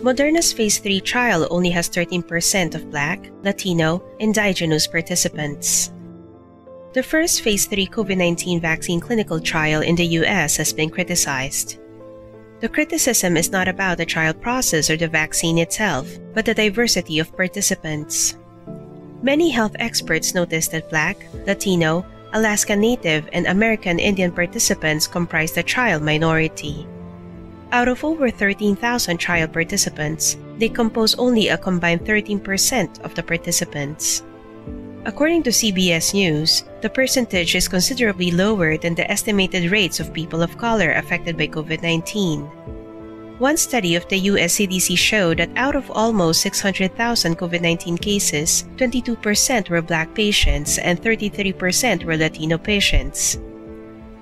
Moderna's Phase 3 trial only has 13% of Black, Latino, Indigenous participants. The first Phase 3 COVID-19 vaccine clinical trial in the US has been criticized. The criticism is not about the trial process or the vaccine itself, but the diversity of participants. Many health experts noticed that Black, Latino, Alaska Native, and American Indian participants comprised the trial minority. Out of over 13,000 trial participants, they compose only a combined 13% of the participants. According to CBS News, the percentage is considerably lower than the estimated rates of people of color affected by COVID-19. One study of the US CDC showed that out of almost 600,000 COVID-19 cases, 22% were Black patients and 33% were Latino patients.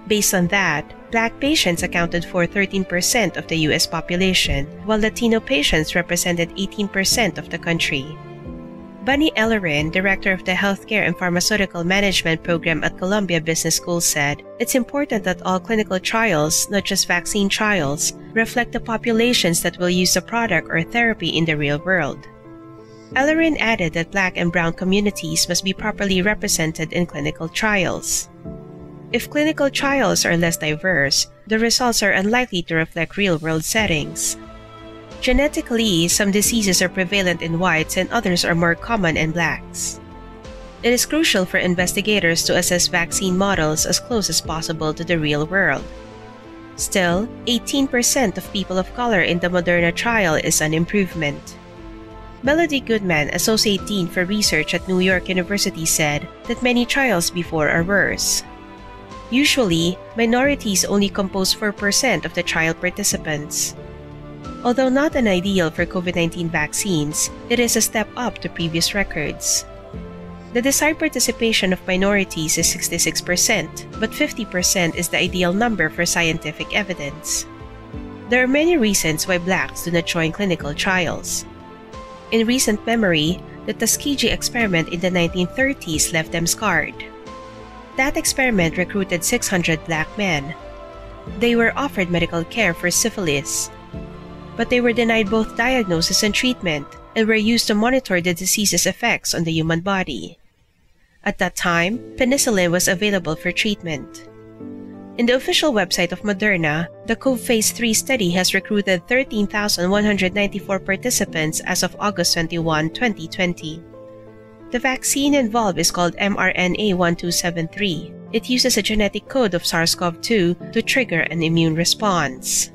Based on that, Black patients accounted for 13% of the US population, while Latino patients represented 18% of the country. Bunny Ellerin, director of the Healthcare and Pharmaceutical Management program at Columbia Business School, said, "It's important that all clinical trials, not just vaccine trials, reflect the populations that will use the product or therapy in the real world." Ellerin added that Black and Brown communities must be properly represented in clinical trials. If clinical trials are less diverse, the results are unlikely to reflect real-world settings. Genetically, some diseases are prevalent in whites and others are more common in Blacks. It is crucial for investigators to assess vaccine models as close as possible to the real world. Still, 18% of people of color in the Moderna trial is an improvement. Melody Goodman, Associate Dean for Research at New York University, said that many trials before are worse. Usually, minorities only compose 4% of the trial participants. Although not an ideal for COVID-19 vaccines, it is a step up to previous records. The desired participation of minorities is 66%, but 50% is the ideal number for scientific evidence. There are many reasons why Blacks do not join clinical trials. In recent memory, the Tuskegee experiment in the 1930s left them scarred. That experiment recruited 600 Black men. They were offered medical care for syphilis, but they were denied both diagnosis and treatment and were used to monitor the disease's effects on the human body. At that time, penicillin was available for treatment. In the official website of Moderna, the COVE Phase 3 study has recruited 13,194 participants as of August 21, 2020. The vaccine involved is called mRNA-1273. It uses a genetic code of SARS-CoV-2 to trigger an immune response.